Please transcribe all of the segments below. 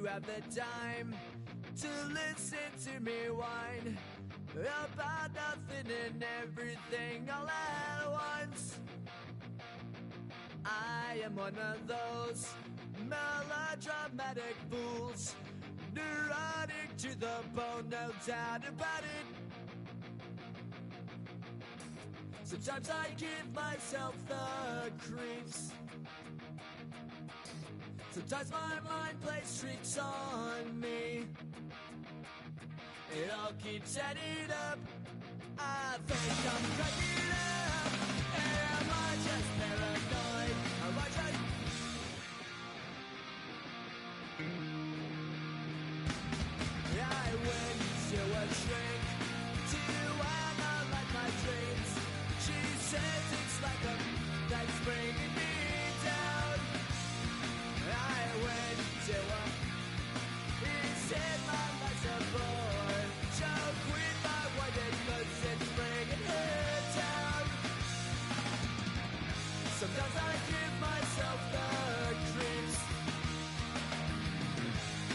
you have the time to listen to me whine about nothing and everything all at once. I am one of those melodramatic fools, neurotic to the bone, no doubt about it. Sometimes I give myself the creeps. Sometimes my mind plays tricks on me. It all keeps adding up. I think I'm cracking up. Am I just paranoid? Am I just... I went to a shrink to analyze my dreams. She says it's like a that's bringing me down. I went to a... He said my life's a bore. Joke with my wife because it's bringing her down. Sometimes I give myself the creeps.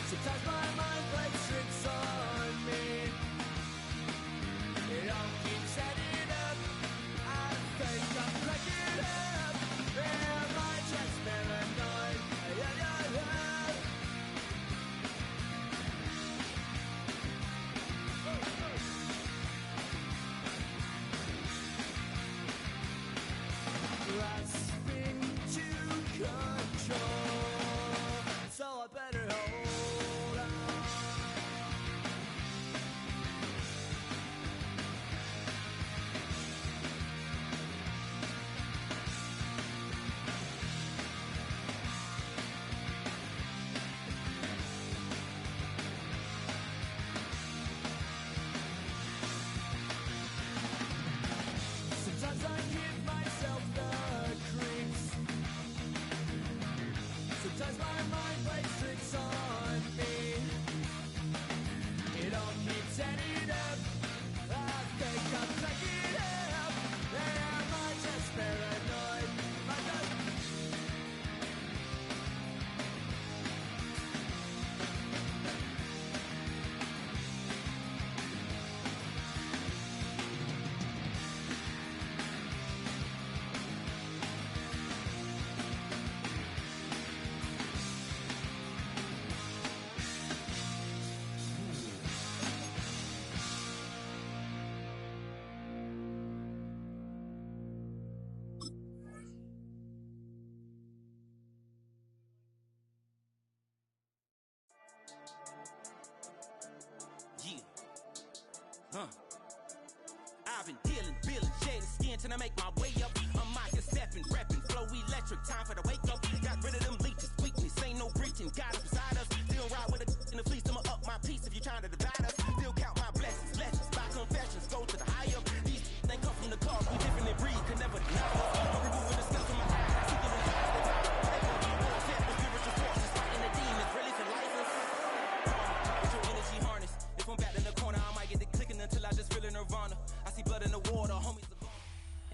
Sometimes my mind plays tricks on me. It all keeps adding up. I think I'm cracking up. Am I just paranoid? Yeah, yeah, yeah. Grasping to control, so I better hold on. Sometimes I give myself the creeps. Sometimes my mind plays tricks on me. It all keeps adding up. I think I'm cracking up. Am I just paranoid? Am I just... I've been dealing, shaded skin till I make my way up. I'm out here stepping, repping, flow electric, time for the wake up. Got rid of them leeches, weakness, ain't no breaching, God is beside us. Still ride with a in the fleece, I'ma up my piece if you trying to divide us. Still count my blessings, lessons, by confessions, go to the high up. These they come from the cloth, we different in breed, could never deny us. I'm removing the scales from my eyes, seeking the light, the power, war, set with spiritual forces, fighting the demons, really for license. Get your energy harness. If I'm back in the corner, I might get the clicking until I just feel a nirvana. I see blood in the water, homies are gone.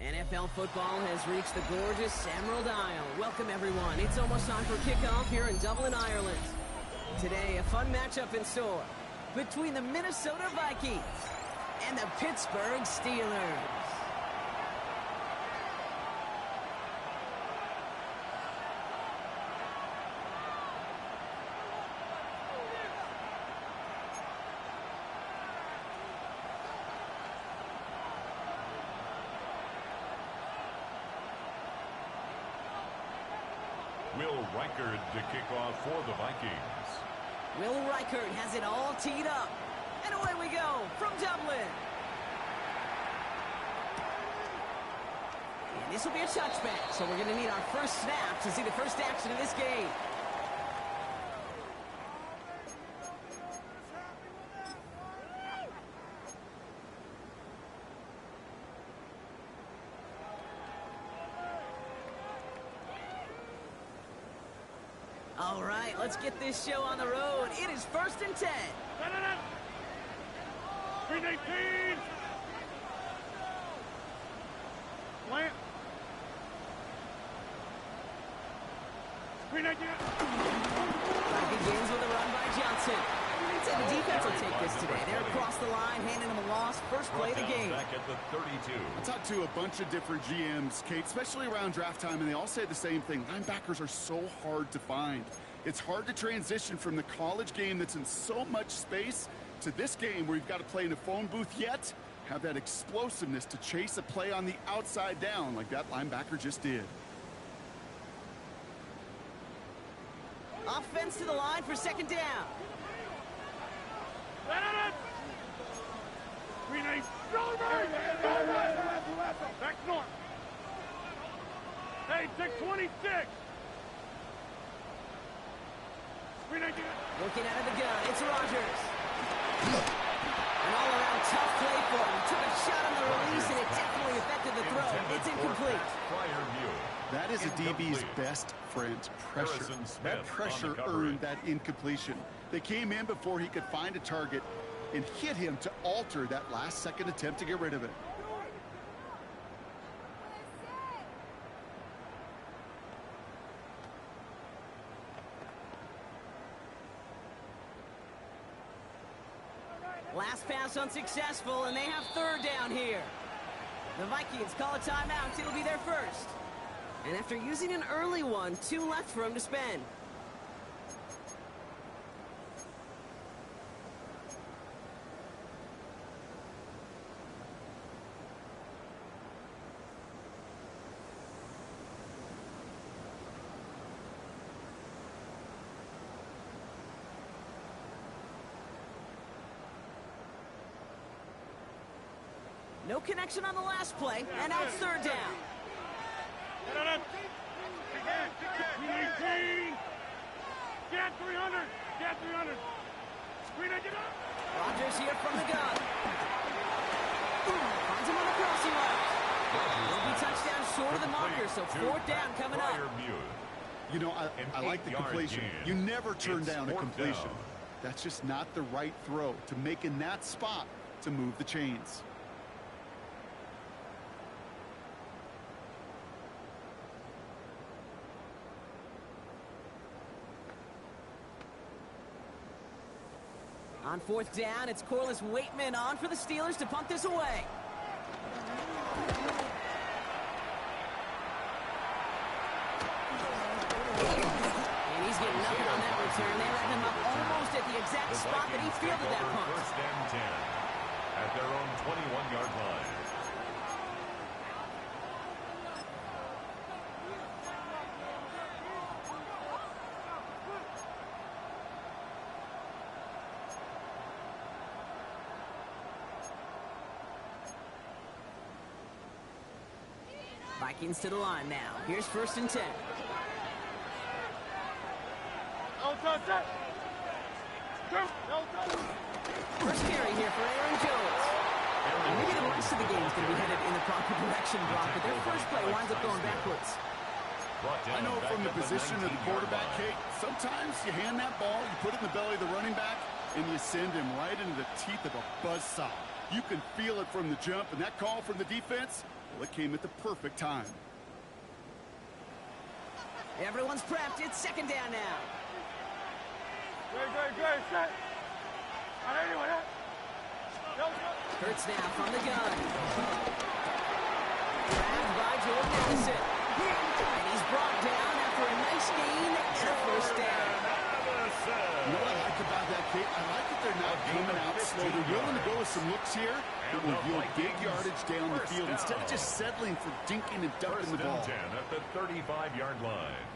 NFL football has reached the gorgeous Emerald Isle. Welcome, everyone. It's almost time for kickoff here in Dublin, Ireland. Today, a fun matchup in store between the Minnesota Vikings and the Pittsburgh Steelers. Will Reichard to kick off for the Vikings. Will Reichard has it all teed up. And away we go from Dublin. And this will be a touchback, so we're going to need our first snap to see the first action of this game. All right, let's get this show on the road. It is 1st and 10. 319. Plant. 319. Begins with a run by Johnson. I'd say the defense will take this today. They're across the line, handing them a loss. First play of the game. Back at the 32. I talked to a bunch of different GMs, Kate, especially around draft time, and they all say the same thing. Linebackers are so hard to find. It's hard to transition from the college game that's in so much space to this game where you've got to play in a phone booth, yet have that explosiveness to chase a play on the outside down like that linebacker just did. Offense to the line for second down. Back north. Hey, 626. Looking out of the gun, it's Rodgers. An all-around tough play for him. Took a shot on the release, and it definitely affected the throw. It's incomplete. That is a DB's best friend, pressure. That pressure earned that incompletion. They came in before he could find a target and hit him to alter that last-second attempt to get rid of it. Last pass unsuccessful, and they have third down here. The Vikings call a timeout. It'll be their first. And after using an early one, 2 left for him to spend. No connection on the last play, and now it's third down. Get 300. Get 300. Rodgers here from the gun. Finds him on the crossing route. Will be touchdown short of the marker, so fourth down coming up. You know, I like the completion. You never turn down a completion. That's just not the right throw to make in that spot to move the chains. On fourth down, it's Corliss Waitman on for the Steelers to punt this away. And he's getting nothing on that return. They let him up almost at the exact spot that he fielded that punt. First and 10 at their own 21-yard line. Vikings to the line now. Here's first and 10. First carry here for Aaron Jones. And maybe the rest of the game is going to be headed in the proper direction, Brock, but their first play winds up going backwards. I know from the position of the quarterback, Kate, sometimes you hand that ball, you put it in the belly of the running back, and you send him right into the teeth of a buzzsaw. You can feel it from the jump, and that call from the defense, well, it came at the perfect time. Everyone's prepped. It's second down now. Good. Set. Hurts now from the gun. Grabbed by Jordan Addison. And he's brought down after a nice gain and a first down. You know what I like about that, Kate? I like that they're not coming out slow. They're willing to go with some looks here that will yield big yardage down the field instead of just settling for dinking and ducking the ball. First and 10 at the 35-yard line.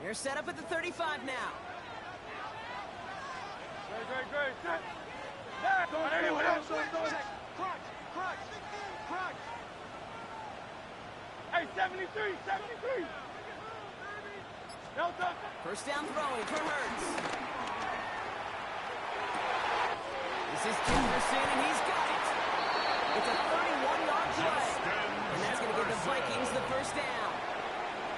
They're set up at the 35 now. Great. Set. Crunch. Hey, 73. First down throwing for Hurts. This is Jefferson, and he's got it. It's a 31-yard play. And that's going to give the Vikings the first down.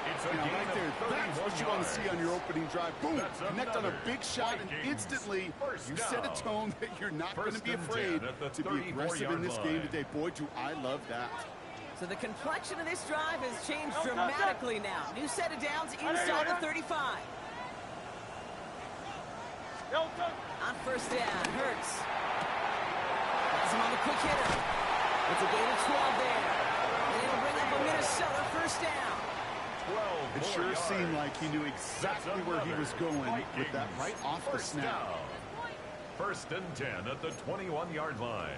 It's a Now, gain right there, of that's what 31 you want to see yards. on your opening drive. Boom! That's Connect on a another big shot, and Vikings instantly first you set a down. tone that you're not going to First be and 10 afraid at the to be aggressive in this 34-yard game line. today. Boy, do I love that. So the complexion of this drive has changed dramatically now. New set of downs inside the 35. On first down, Hurts. Has him on the quick hitter. It's a gain of 12 there. And it'll bring up a Minnesota first down. 12 It more sure yards. seemed like he knew exactly where he was going with that right off the First snap. down. First and 10 at the 21-yard line.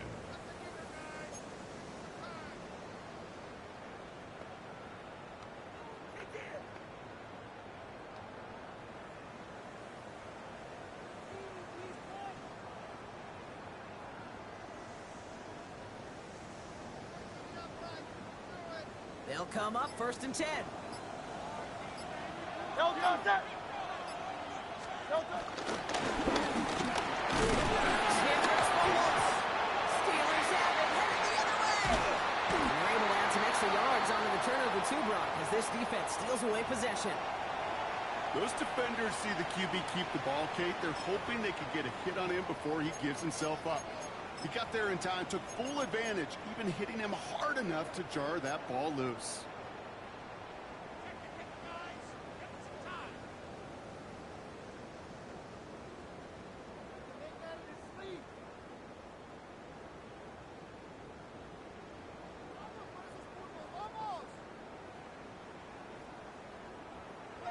They'll come up first and 10. Steelers have it, headed the other way. And they're able to add some extra yards on the return of the two-block as this defense steals away possession. Those defenders see the QB keep the ball, Kate. They're hoping they could get a hit on him before he gives himself up. He got there in time, took full advantage, even hitting him hard enough to jar that ball loose.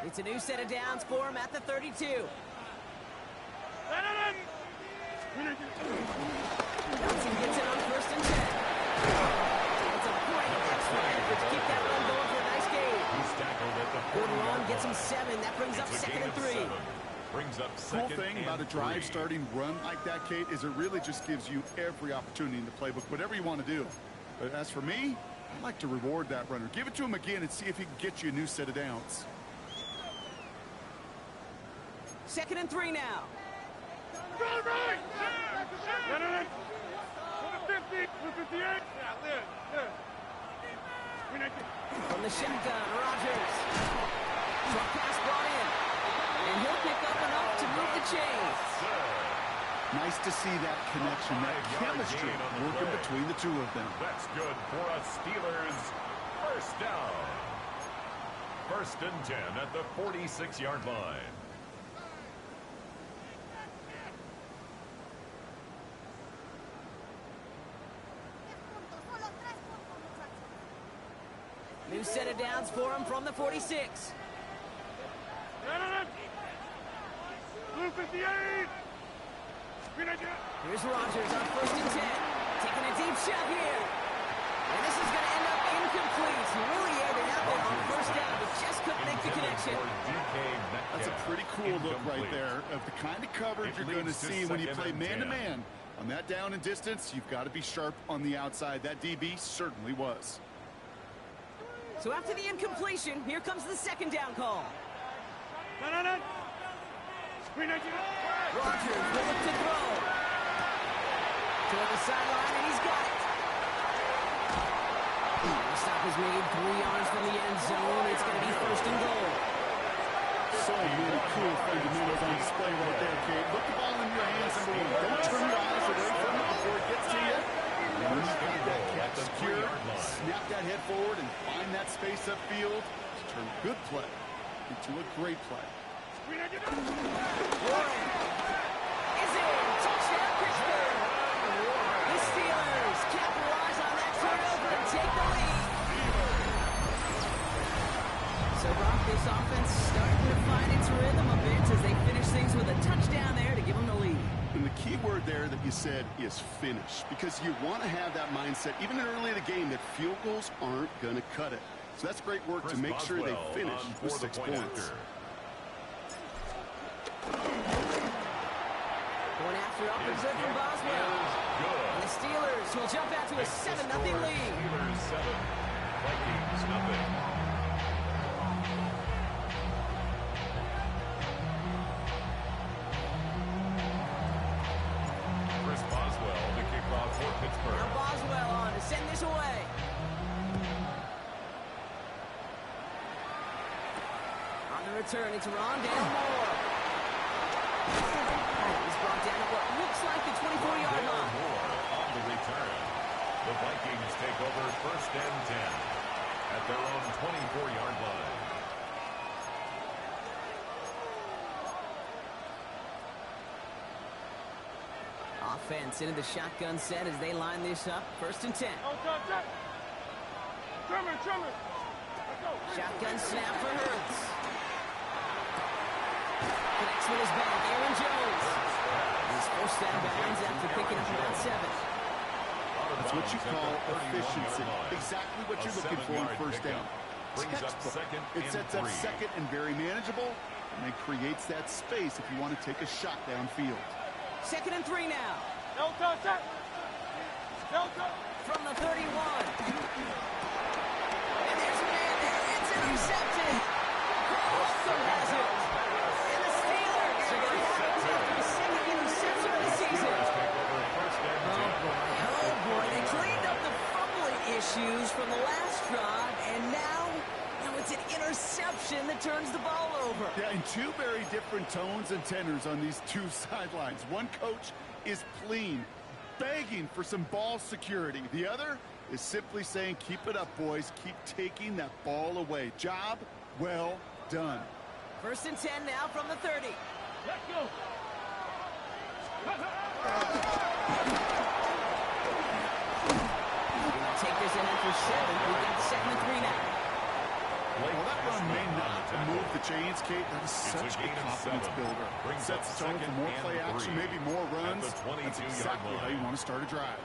It's a new set of downs for him at the 32. Johnson gets it on first and 10. It's a point of extra effort to keep that run going for a nice gain. He's tackled at the Good 40-yard run, gets him line. 7. That brings up It's a second gain and of 3. 7. Brings up Cool second thing about a and drive 3. starting run like that, Kate, is it really just gives you every opportunity in the playbook, whatever you want to do. But as for me, I like to reward that runner. Give it to him again and see if he can get you a new set of downs. Second and 3 now. From the shotgun, Rodgers. Short pass brought in. And he'll pick up enough to move the chains. Nice to see that connection, that 5-yard chemistry gain on the working play. between the two of them. That's good for a Steelers first down. First and 10 at the 46-yard line. New set of downs for him from the 46. Here's Rodgers on first and 10. Taking a deep shot here. And this is going to end up incomplete. He really aired it out there on first down, but just couldn't make the connection. That's a pretty cool look right there of the kind of coverage you're going to see when you play man-to-man. On that down and distance, you've got to be sharp on the outside. That DB certainly was. So after the incompletion, here comes the second down call. Rodgers will look to throw. Toward the sideline, and he's got it. The stop is made 3 yards from the end zone. It's going to be first and goal. So many cool fundamentals on display right there, Kate. Put the ball in your hands, number one. Don't turn your eyes away from it before it gets to you. And when you got that catch secure, snap that head forward and find that space upfield to turn a good play into a great play. Warren is in. Touchdown, Pittsburgh. The Steelers capitalize on that turnover and take the lead. So, Brock, this offense starting to find its rhythm a bit as they finish things with a touchdown there to give them the lead. And the key word there that you said is finish, because you want to have that mindset, even early in the game, that field goals aren't going to cut it. So that's great work to make sure they finish with 6 points. Going after up and good from Boswell. And the Steelers will jump out to a 7-0 lead. Steelers 7, Vikings nothing. Chris Boswell to kick off for Pittsburgh. Now Boswell on to send this away. return. It's Rondale Moore. He's brought down at what looks like the 24-yard line. Moore on the return. The Vikings take over 1st and 10 at their own 24-yard line. Offense into the shotgun set as they line this up. 1st and 10. Shotgun snap for Hurts. Connects with his back. Aaron Jones. He's forced out of bounds after picking up about 7. That's what you call efficiency. Exactly what you're looking for in 1st down. Textbook. It sets up 2nd and very manageable, and it creates that space if you want to take a shot downfield. 2nd and 3 now. Delta, set. Delta. From the 31. And there's a man there. It's intercepted. Also has it. And the Steelers are going to have the 2nd interception of the season. Oh, boy. They cleaned up the fumbling issues from the last drive, and now it's an interception that turns the ball over. Yeah, and two very different tones and tenors on these two sidelines. One coach is pleading, begging for some ball security. The other is simply saying, keep it up, boys. Keep taking that ball away. Job well done. 1st and 10 now from the 30. Let's go. Take this in for 7. We got 2nd and 3 now. Well, that run may not move the chains, Kate. That is such a confidence builder. Sets the tone for more play action, maybe more runs. That's exactly how you want to start a drive.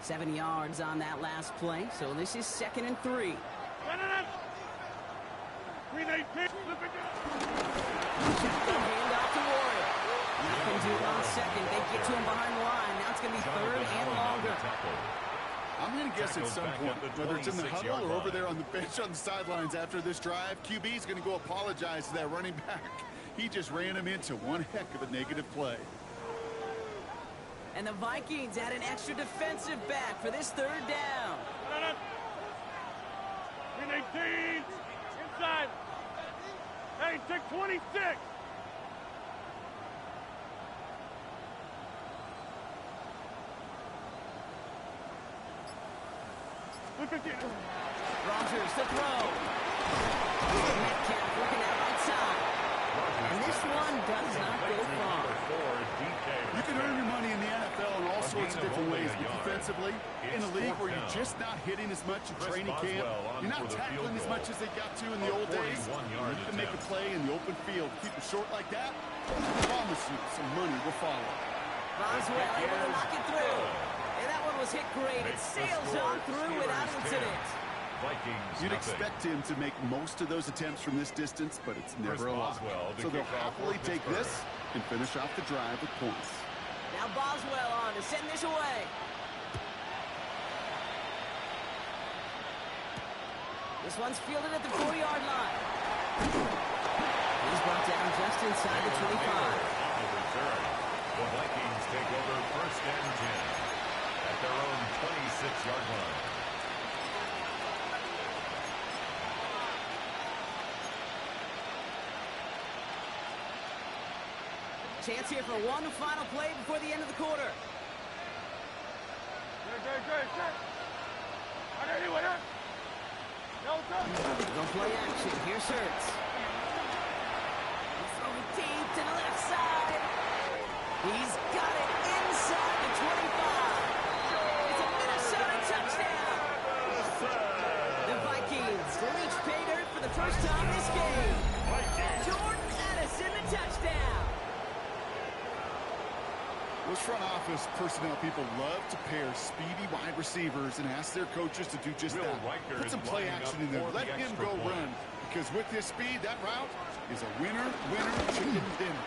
7 yards on that last play, so this is 2nd and 3. Handoff to Warrior. Nothing to it on 2nd. They get to him behind the line. Now it's going to be 3rd and longer. I'm going to guess at some point, whether it's in the huddle or over there on the bench on the sidelines after this drive, QB is going to go apologize to that running back. He just ran him into one heck of a negative play. And the Vikings add an extra defensive back for this 3rd down. 18. Inside. Hey, take 26. Rodgers to throw. Metcalf looking out right side. And this one does not go far. You can earn your money in the NFL in all sorts of different ways, but defensively, in a league where you're just not hitting as much in training camp, you're not tackling as much as they got to in the old days, you need to make a play in the open field. Keep it short like that, I promise you some money will follow. Boswell able to knock it through. And that one was hit great. It sails on through without incident. You'd expect him to make most of those attempts from this distance, but it's never a lot. So they'll happily take this and finish off the drive with points. Now Boswell on to send this away. This one's fielded at the 4-yard line. He's brought down just inside the 25. The Vikings take over 1st and 10 at their own 26-yard line. Chance here for one final play before the end of the quarter. They'll play action. Here's Hurts. He's throwing deep to the left side. He's got it inside the 25. It's a Minnesota touchdown. The Vikings reach pay dirt for the first time this game. Jordan Addison, the touchdown. Those front office personnel people love to pair speedy wide receivers and ask their coaches to do just that. Put some play action in there. Let him go run. Because with his speed, that route is a winner, chicken dinner.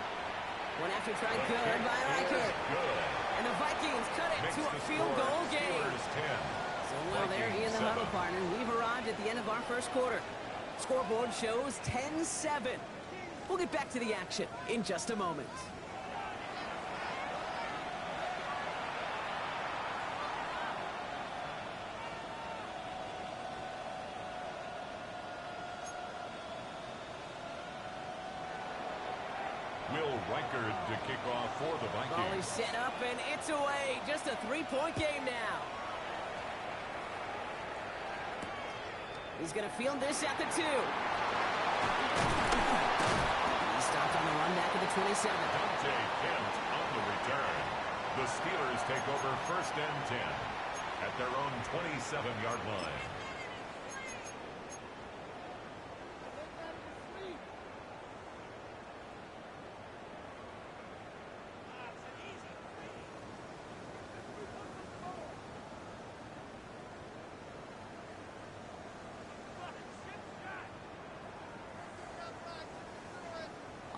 One after try good by Reichert. And the Vikings cut it to a field goal game. So, well, there he and the huddle partner. We've arrived at the end of our first quarter. Scoreboard shows 10-7. We'll get back to the action in just a moment. Will Reichard to kick off for the Vikings. Ball is set up, and it's away. Just a 3-point game now. He's going to field this at the 2. He stopped on the run back at the 27. Dante Kent on the return. The Steelers take over 1st and 10 at their own 27-yard line.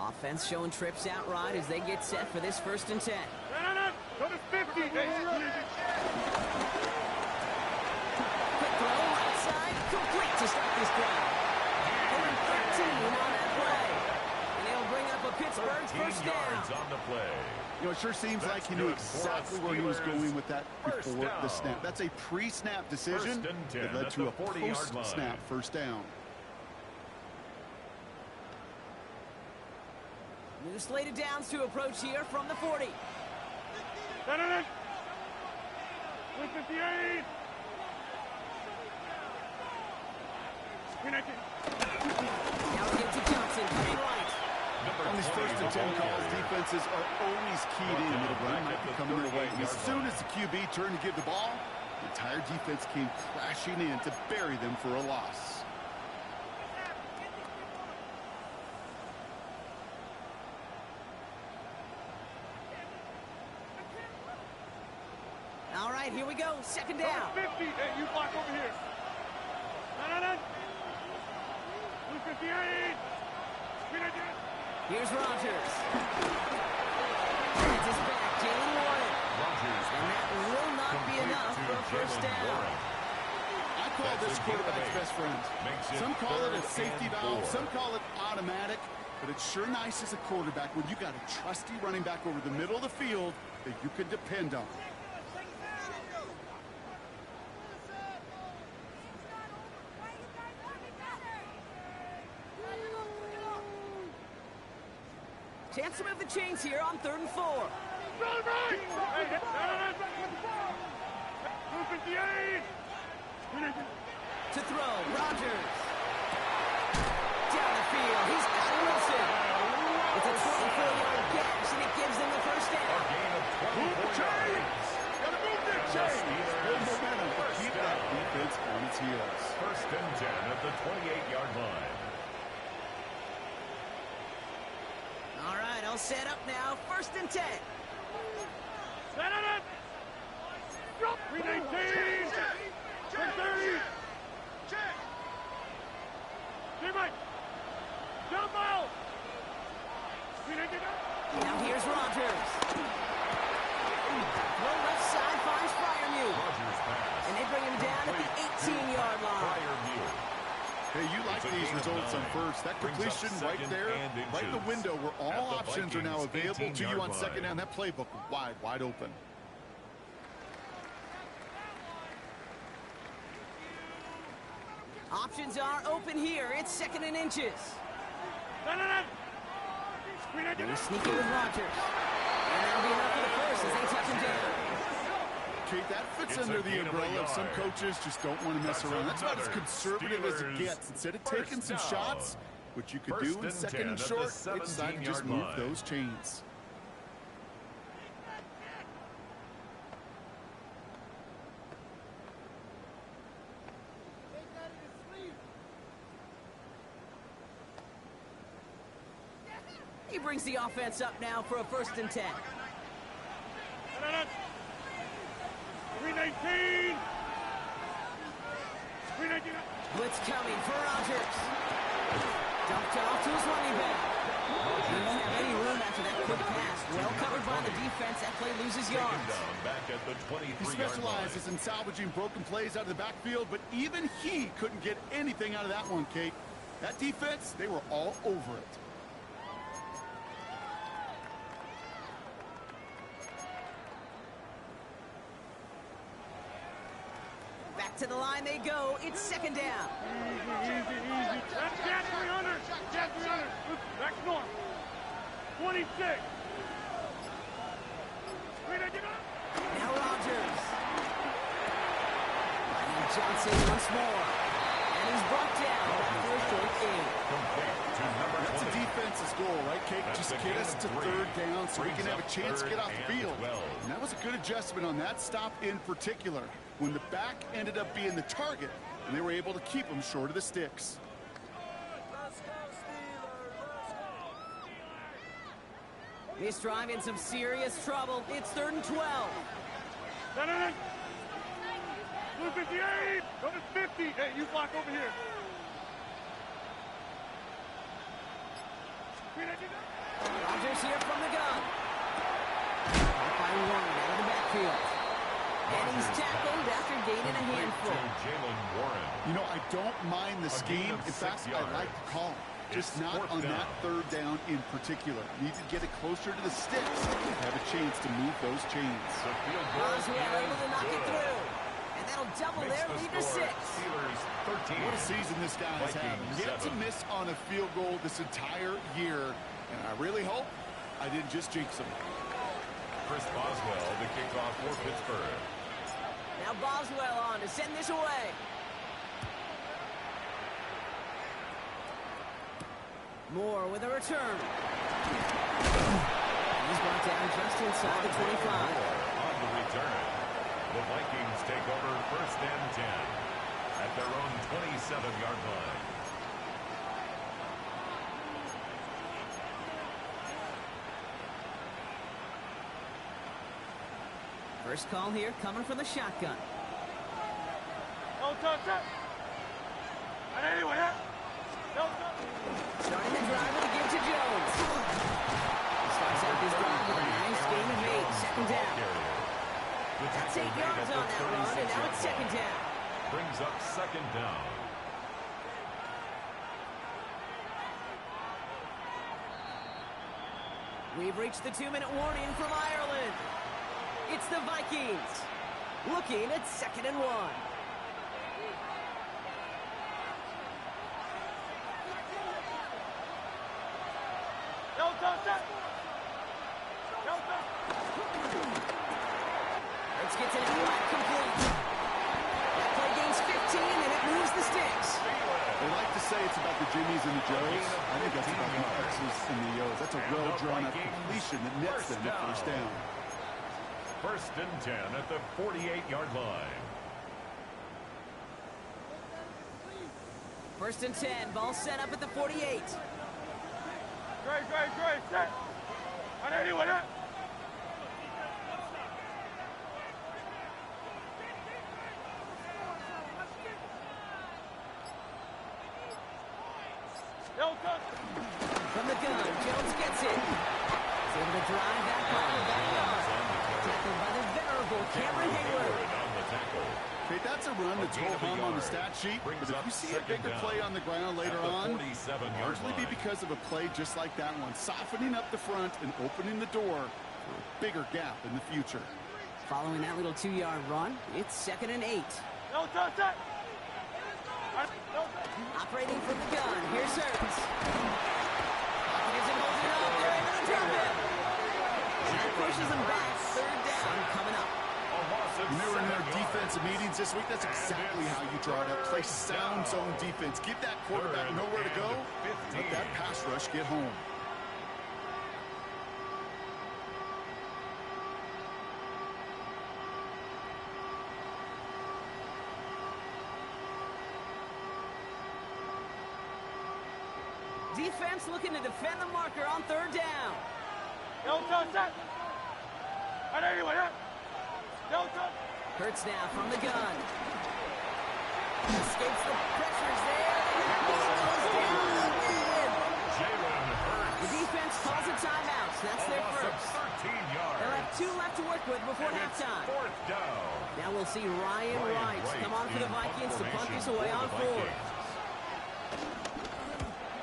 Offense showing trips outright as they get set for this 1st and 10. Go to 50. Quick throw right side, complete to start this drive. And 13 on that play. And they'll bring up a Pittsburgh 1st yards down. on the play. You know, it sure seems like he knew exactly where he was going with that before the snap. That's a pre-snap decision that led to a post-snap 1st down. New slated downs to approach here from the 40. 158. Now we get to Johnson, coming right. On these 1st and 10 calls, defenses are always keyed in. The run might be coming their way. And as soon as the QB turned to give the ball, the entire defense came crashing in to bury them for a loss. All right, here we go. 2nd down. 50. Hey, you block over here. 258. Here's Rodgers. It's his back, Jalen Warren. And that will not be enough for a 1st down. I call this quarterback's best friend. Some call it a safety valve, some call it automatic, but it's sure nice as a quarterback when you got a trusty running back over the middle of the field that you can depend on. Chance to move the chains here on 3rd and 4. Run, right! 258. To throw, Rodgers. Down the field, he's got Wilson. It's a 24-yard catch, and it gives them the 1st down. Move the chains! Gotta move the chains! Good momentum to keep that defense on its heels. 1st and 10 at the 28-yard line. All right, I'll set up now. 1st and 10. Set it! 319! 30! Teammate! Jump out! Now here's Rodgers. Throw left side finds Fryermuth. And they bring him down at the 18-yard line. Hey, you like these results on 1st. That completion right there, right in the window where all options are now available to you on 2nd down. That playbook wide open. Options are open here. It's 2nd and inches. They're sneaking with Rodgers. And that'll be enough for the 1st as they touch him down. Kate, that fits under the umbrella of some coaches just don't want to mess around. That's about as conservative as it gets. Instead of taking some shots, which you could do in 2nd and short, they decided to just move those chains. He brings the offense up now for a 1st and 10. 319! Blitz coming for Rodgers. Dumped off to his running back. He won't have any room after that quick pass. Well covered by the defense. That play loses yards. He specializes in salvaging broken plays out of the backfield, but even he couldn't get anything out of that one, Kate. That defense, they were all over it. Back to the line they go. It's 2nd down. Easy. That's Jet 300. Jet 300. Back north. 20. 26. Now Rodgers. Finding Johnson once more. And he's brought down after a short game. That's a defense's goal, right, Kate? Just get us to third down so we can have a chance to get off the field. And that was a good adjustment on that stop in particular, when the back ended up being the target, and they were able to keep him short of the sticks. This drive in some serious trouble. It's 3rd and 12. No. Blue 58. Number 50. Hey, you block over here. Rodgers here from the gun. Caught by one out of the backfield. And he's tackled after gaining a handful. You know, I don't mind the scheme. In fact, I like the call. Just not on that third down in particular. Need to get it closer to the sticks to have a chance to move those chains. Boswell able to knock it through. And that'll double their lead to 6. What a season this guy has had. Yet to miss on a field goal this entire year. And I really hope I didn't just jinx him. Chris Boswell, the kickoff for Pittsburgh. Now Boswell on to send this away. Moore with a return. He's brought down just inside the 25. On the return, the Vikings take over 1st and 10 at their own 27-yard line. First call here coming from the shotgun. Oh, touch it. And anyway, Starting the drive with a give to Jones. He starts out this drive with a nice gain of 8. 2nd down. That's 8 yards on that run, and now it's 2nd down. Brings up 2nd down. We've reached the 2-minute warning from Ireland. It's the Vikings looking at 2nd and 1. Let's get to the flat complete. That play gains 15 and it moves the sticks. They like to say it's about the Jimmies and the Joes. I think that's about the X's and the O's. That's a well-drawn-up completion that nets them at 1st down. 1st and 10 at the 48-yard line. 1st and 10. Ball set up at the 48. Great, set. And anyway, From the gun, Jones gets it. He's able to drive that ball back on. Tackled by the venerable Cameron Hayward. Okay, that's a run that's ho-hum on the stat sheet, but if you see a bigger play on the ground later on, it'll largely be because of a play just like that one, softening up the front and opening the door for a bigger gap in the future. Following that little 2-yard run, it's 2nd and 8. Operating from the gun, here's Hurts. Pocket isn't holding up, they're able to drop him. That pushes him back, 3rd down coming up. When they were in their defensive meetings this week, that's exactly how you draw it up. Play sound zone defense. Give that quarterback nowhere to go. Let that pass rush get home. Defense looking to defend the marker on 3rd down. And anyway, Hurts now from the gun. Escapes the pressures there. And that ball goes down. Jalen Hurts. The defense calls a timeout. That's their first. 13 yards. They'll have 2 left to work with before halftime. 4th down. Now we'll see Ryan Wright come on for the Vikings to punt this away on 4th.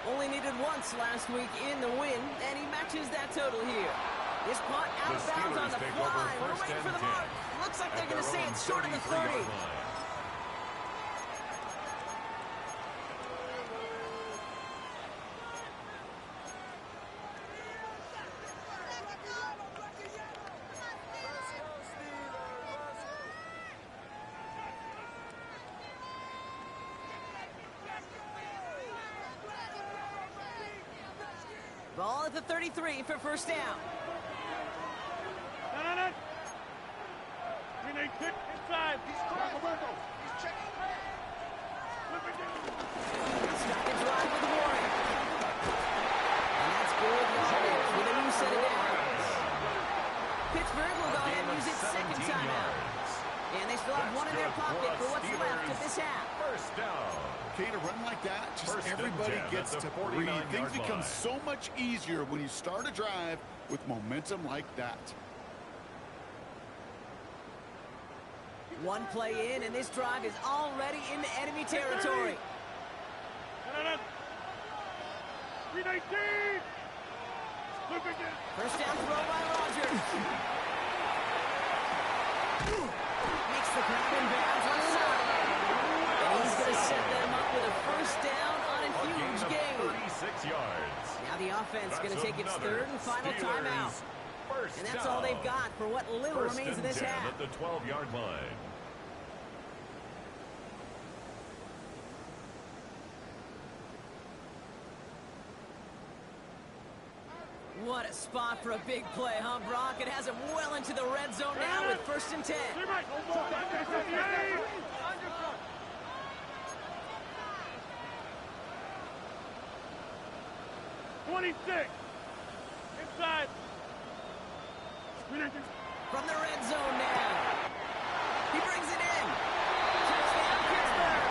Only needed once last week in the win, and he matches that total here. This punt out of bounds on the fly. We're waiting for the mark. Looks like they're going to say it's short of the 30. Ball at the 33 for first down. No. When they kick inside, he's cracking. He's checking. Flip it down. Stop the drive with the warning. And that's good yardage with a new set of downs. Pittsburgh will go ahead and use its second timeout. And they still have one in their pocket for what's left of this half. First down. Okay, to run like that, just First and everybody 10 gets at the to breathe. 49-yard Things become line. so much easier when you start a drive with momentum like that. One play in, and this drive is already into enemy territory. No. 319. Flip it down. First down throw by Rodgers. Makes the grab and bounds on the sideline. And he's going to set them up with a first down on a huge gain. 36 yards. Now the offense is going to That's take its another third and final Steelers timeout. first And that's down. all they've got for what little First remains of and this 10 half. at the 12-yard line. What a spot for a big play, huh, Brock? It has him well into the red zone now with first and 10. Stay right. No more. 26. Inside. From the red zone now. He brings it in. Touchdown, Pittsburgh.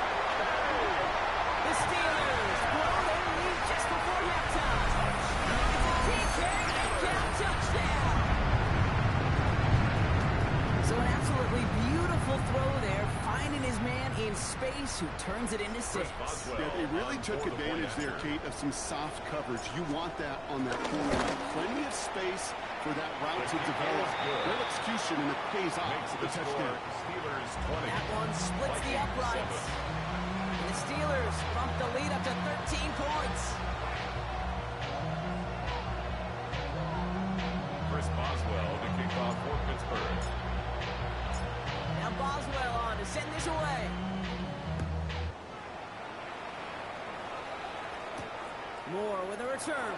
The Steelers blow their lead just before halftime. It's a TK and count touchdown. So an absolutely beautiful throw there, finding his man in space who turns it into 6. Yeah, they really took advantage there, Kate, of some soft coverage. You want that on that corner. Plenty of space for that route to develop. Good execution, and it pays off Makes with the the score touchdown. Steelers 20. That one splits the uprights. And the Steelers bump the lead up to 13 points. Chris Boswell to kick off for Pittsburgh. Now Boswell on to send this away. Moore with a return.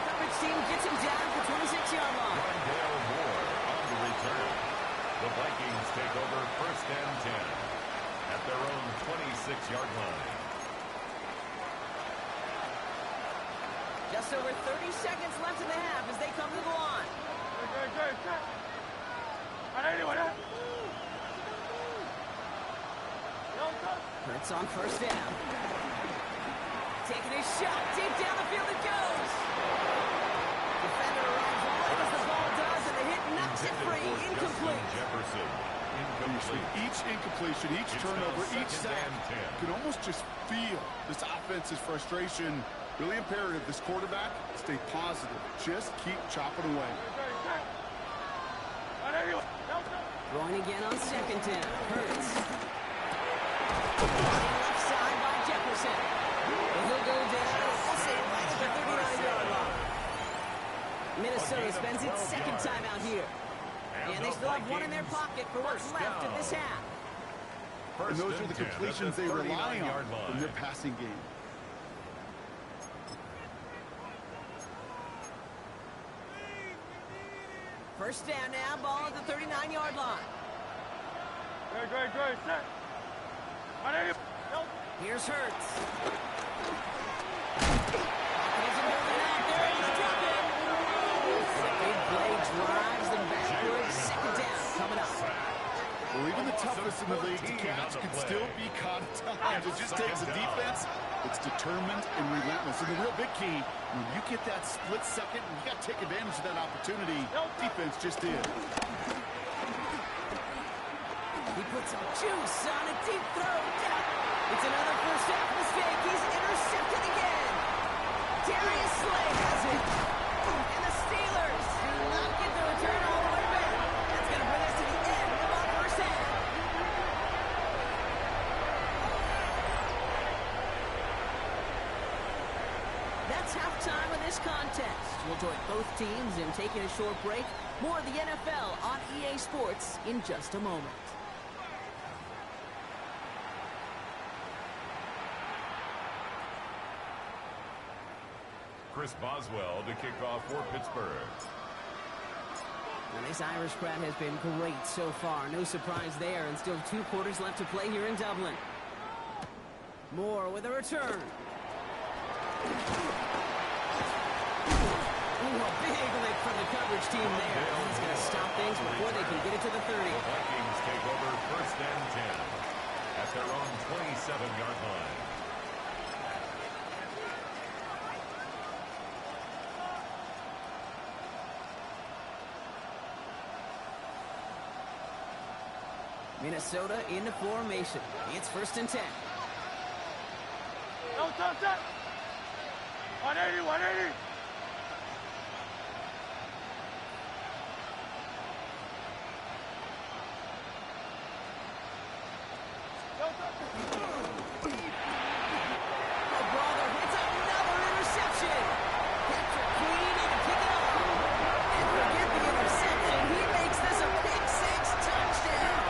Coverage team gets him down at the 26-yard line. Rondale Moore on the return. The Vikings take over first and 10 at their own 26-yard line. Just over 30 seconds left in the half as they come to the line. Hurts on first down. Taking a shot. Deep down the field it goes. Defender arrives right as the ball does, and the hit knocks it free. Incomplete. Jefferson. Incomplete. Each incompletion, each It's turnover, now each second sack, and 10. you can almost just feel this offense's frustration. Really imperative, this quarterback, stay positive. Just keep chopping away. Throwing again on second down. Hurts. Left side by Jefferson. And he'll go down. I'll say right at the 39-yard line. Minnesota spends its second timeout here. And they still have one in their pocket for what's left of this half. And those are the completions they rely on in their passing game. First down now, ball at the 39-yard line. Great. Set. Here's Hurts. Isn't moving out there, he's dropping. Big play drives them backwards. Second down coming up. Well, even the toughest in the league to catch can still be caught at times. It just takes a defense that's determined and relentless. And the real big key, when you get that split second, you got to take advantage of that opportunity. Defense just did. He puts some juice on a deep throw. It's another first half mistake. He's intercepted again. Darius Slay has it. And the Steelers do not get the return all the way back. That's going to bring us to the end of our first half. That's halftime of this contest. We'll join both teams in taking a short break. More of the NFL on EA Sports in just a moment. Chris Boswell to kick off for Pittsburgh. And this Irish crowd has been great so far. No surprise there, and still 2 quarters left to play here in Dublin. Moore with a return. Ooh, a big lick from the coverage team there. He's going to stop things before they can get it to the 30. The Vikings take over 1st and 10 at their own 27-yard line. Minnesota in the formation. It's 1st and 10. No touch that. 180, 180. No touch. Oh, brother, it's another interception. Patrick Queen in to pick it up. And forget the interception. He makes this a pick 6 touchdown.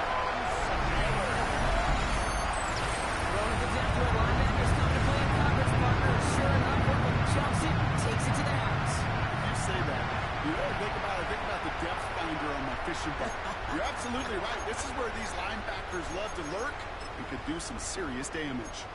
Thrown at the depth where linebackers come to play in coverage partner. Sure enough, Brooklyn jumps it, takes it to the house. You say that. You really think about it. Think about the depth finder on my fishing boat. You're absolutely right. This is where these linebackers love to lurk and could do some serious damage.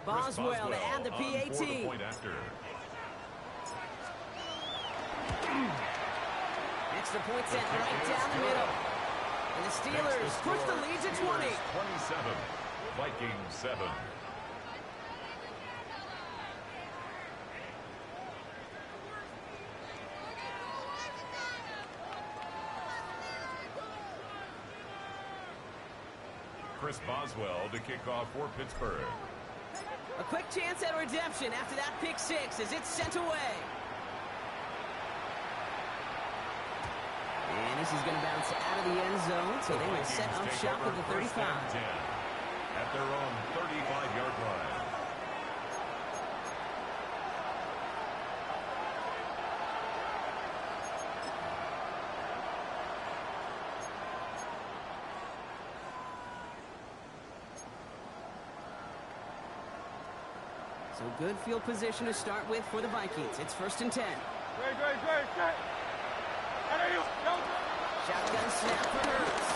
Boswell to add the on for PAT. the point after. Extra point sent right down the middle. And the Steelers push the lead to 20. 27, Vikings 7. Chris Boswell to kick off for Pittsburgh. A quick chance at redemption after that pick 6 as it's sent away. And this is going to bounce out of the end zone, so they will set up shop at the 35. At their own 35-yard line. So good field position to start with for the Vikings. It's 1st and 10. Great, set. Shotgun snap for Hurts.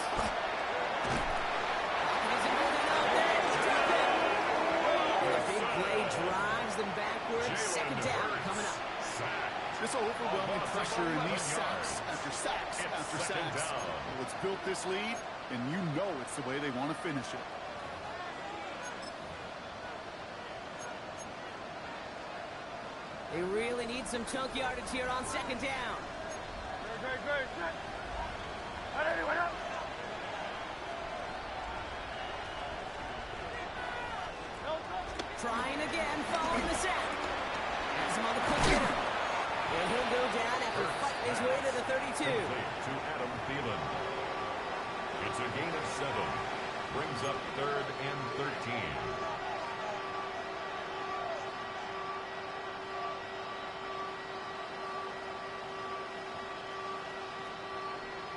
He's moving up there. He's dropping. And a big play drives them backwards. 2nd down coming up. This overwhelming pressure in these sacks after sacks after sacks. Well, it's built this lead, and you know it's the way they want to finish it. They really need some chunk yardage here on 2nd down. Great, set. 180, 180. Trying again, following the sack. Has him on the quick hitter. And he'll go down after fighting his way to the 32. To Adam Thielen. It's a gain of 7. Brings up 3rd and 13.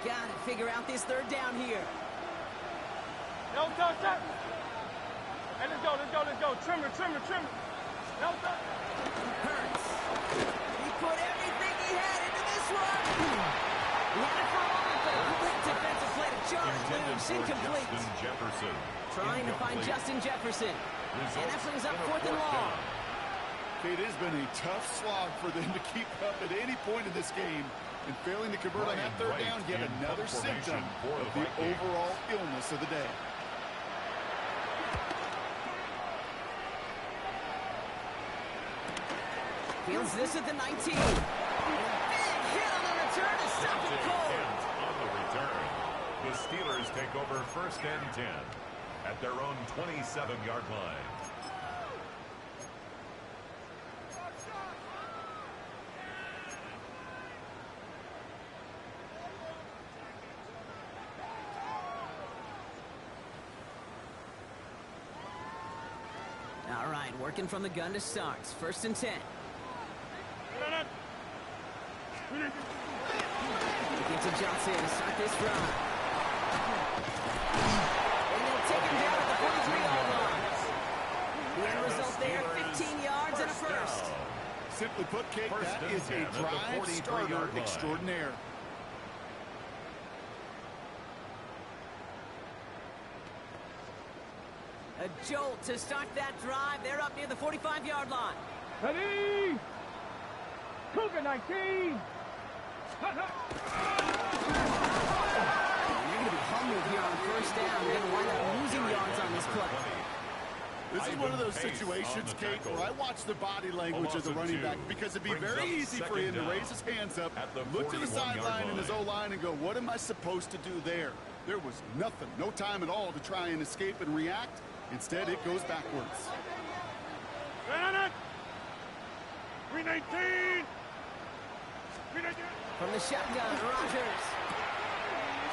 Got to figure out this 3rd down here. No touch that. Hey, let's go. Trimmer. No touch. Hurts. He put everything he had into this one. He had it for a moment, but a quick defensive play to charge loose, incomplete. Justin Jefferson. Trying to find Justin Jefferson. And that brings up 4th and long. It has been a tough slog for them to keep up at any point in this game. And failing to convert on that 3rd down, yet another symptom of the overall illness of the day. Fields this at the 19. Big hit on the return to stop him cold. On the return, the Steelers take over 1st and 10 at their own 27-yard line. All right, working from the gun to start. 1st and 10. Get to Johnson to start this drive. And they'll take him down at the 43-yard line. The end result there, 15 yards and a first. Simply put, Kate, that is a drive starter extraordinaire. A jolt to start that drive. They're up near the 45-yard line. Ready? Cougar 19. You're going to be humbled here on first down. You're going to wind up losing yards on this play. This is one of those situations, Kate, where I watch the body language of the running back because it'd be very easy for him to raise his hands up, look to the sideline in his O-line and go, what am I supposed to do there? There was nothing, no time at all to try and escape and react. Instead, it goes backwards. 319. From the shotgun, Rodgers.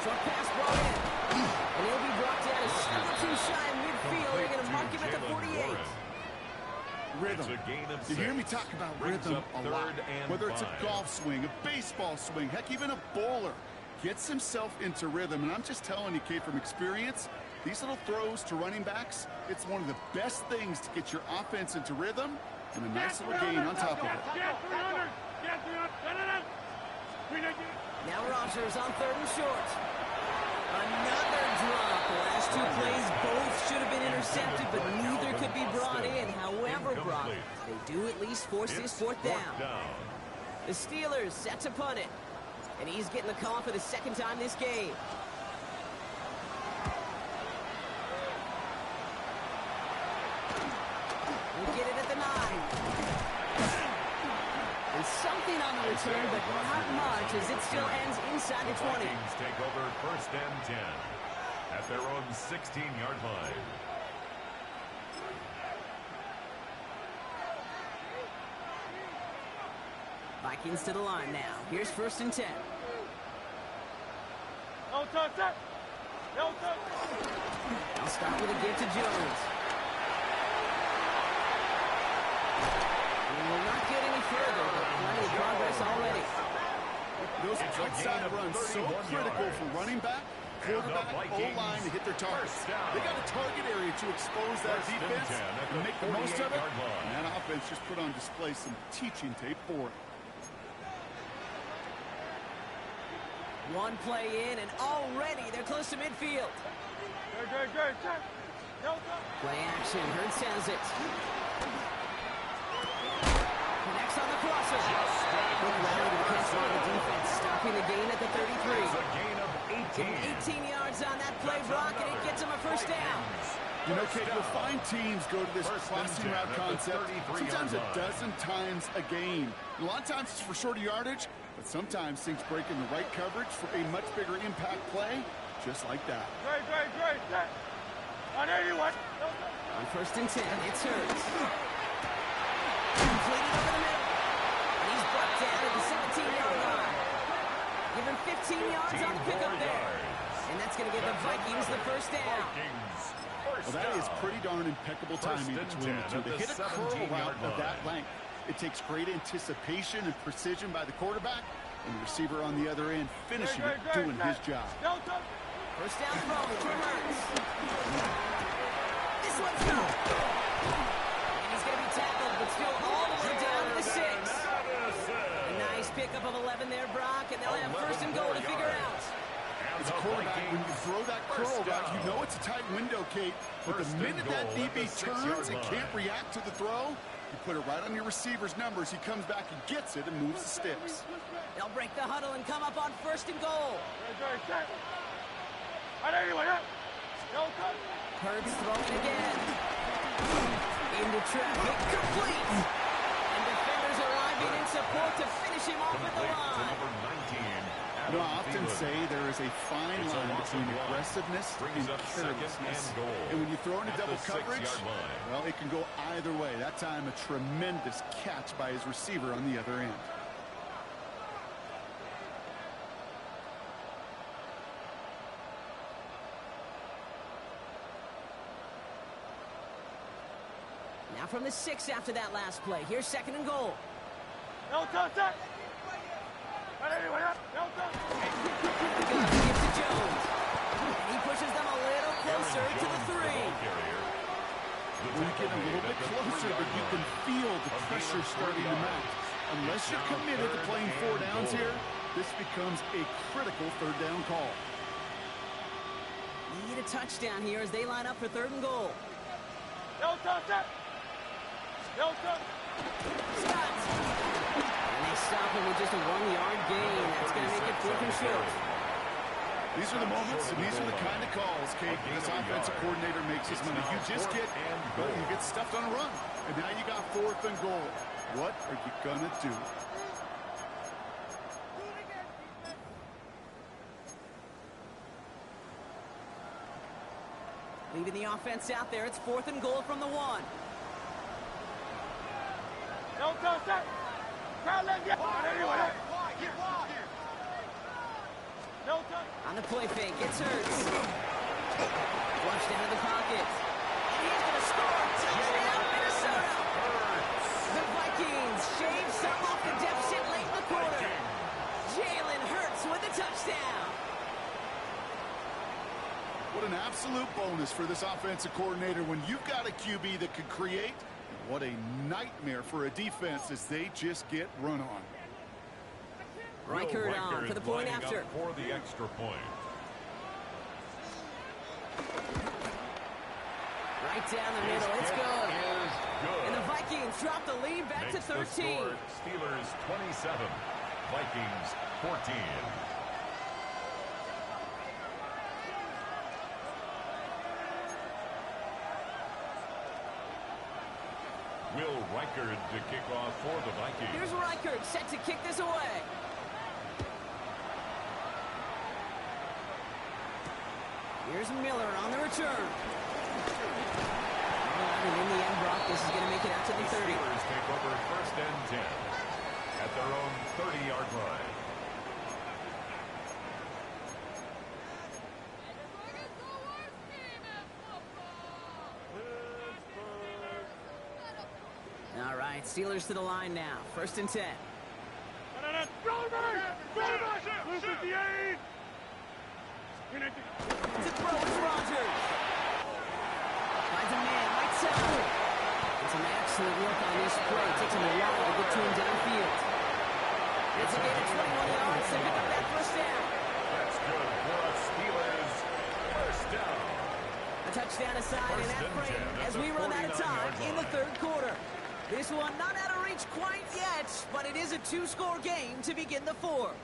Short pass brought in. And he'll be brought down a step or two shy in midfield. They're going to mark him at the 48. Rhythm. You hear me talk about rhythm a lot. Whether it's a golf swing, a baseball swing, heck, even a bowler gets himself into rhythm. And I'm just telling you, Kate, from experience, these little throws to running backs, it's one of the best things to get your offense into rhythm and a nice little gain on top of it. Now Rodgers on 3rd and short. Another drop. The last two plays both should have been intercepted, but neither could be brought in. However brought, they do at least force this 4th down. The Steelers set to punt it. And he's getting the call for the 2nd time this game. We'll get it at the 9. And something on the return, but not much, as it still ends inside the 20. Vikings take over 1st and 10 at their own 16-yard line. Vikings to the line now. Here's 1st and 10. No touch. No touch. I'll start with a give to Jones. And we'll not get any further, but plenty of progress already. Those outside runs so critical for running back, quarterback, O-line to hit their targets. They got a target area to expose that defense and make the most of it. And that offense just put on display some teaching tape for it. One play in, and already they're close to midfield. Play action. Hurts sends it. Connects on the crosser. Quick rally to the catch by the defense, stopping the gain at the 33. It's a gain of 18. 18 yards on that play, Brock, and it gets him a 1st down. You know, Kate, you'll find teams go to this crossing route concept sometimes a dozen times a game. A lot of times it's for shorter yardage, but sometimes things break in the right coverage for a much bigger impact play, just like that. On 81. On 1st and 10, it's Hurts. Completed over the middle. And he's brought down at the 17-yard line. Give him 15 yards on the pickup there. And that's going to give the Vikings the 1st down. Well, that is pretty darn impeccable timing between the two. To hit a curl route of that length, it takes great anticipation and precision by the quarterback, and the receiver on the other end finishing it, doing his job. 1st down throw for Hurts. This one's go. And he's going to be tackled, but still all the way down to the 6. A nice pickup of 11 there, Brock, and they'll have 1st and goal to figure out. As a quarterback, when you throw that curl route, you know it's a tight window, Kate. But the minute that DB turns and can't react to the throw, you put it right on your receiver's numbers. He comes back and gets it and moves the sticks. They'll break the huddle and come up on 1st and goal. Hurts throwing again. Into traffic, complete. And defenders arriving in support to finish him off at the line. You know, I often say there is a fine line between aggressiveness and carelessness. And when you throw into double coverage, well, it can go either way. That time, a tremendous catch by his receiver on the other end. Now from the 6 after that last play. Here's 2nd and goal. No touch. a little bit closer, but you can feel the pressure starting to mount. Unless you're committed to playing 4 downs here, this becomes a critical 3rd down call. Need a touchdown here as they line up for 3rd and goal. No touch. No touch. Scott. And they stop him with just a 1-yard gain. That's going to make it 4th and short. These are the moments, and these are the kind of calls, Kate, this offensive coordinator makes his money. You just get, you get stuffed on a run, and now you got 4th and goal. What are you going to do? Leaving the offense out there. It's 4th and goal from the 1. No touch. Crowd, let's get anyway. No touch. On the play fake, it's Hurts. Flushed into the pocket. And he's going to score. Touchdown, Minnesota. The Vikings shave some off the deficit late in the quarter. Jalen Hurts with the touchdown. What an absolute bonus for this offensive coordinator when you've got a QB that can create. What a nightmare for a defense as they just get run on. Reichard on for the point after. For the extra point. Right down the middle. It's good. And the Vikings drop the lead back to 13. Steelers 27, Vikings 14. Will Reichard to kick off for the Vikings. Here's Reichard set to kick this away. Here's Miller on the return. And in the end, Brock, this is going to make it out to the 30. Steelers take over 1st and 10 at their own 30-yard line. All right, Steelers to the line now. 1st and 10. Blue 58. To throw, it's Rodgers. Finds a man, right side. And some excellent work on this play. Takes him a while to get to him downfield. It's a gain of 21 yards to pick up that 1st down. That's good for us Steelers. 1st down. A touchdown aside in that frame as we run out of time in the 3rd quarter. This one not out of reach quite yet, but it is a 2-score game to begin the 4th.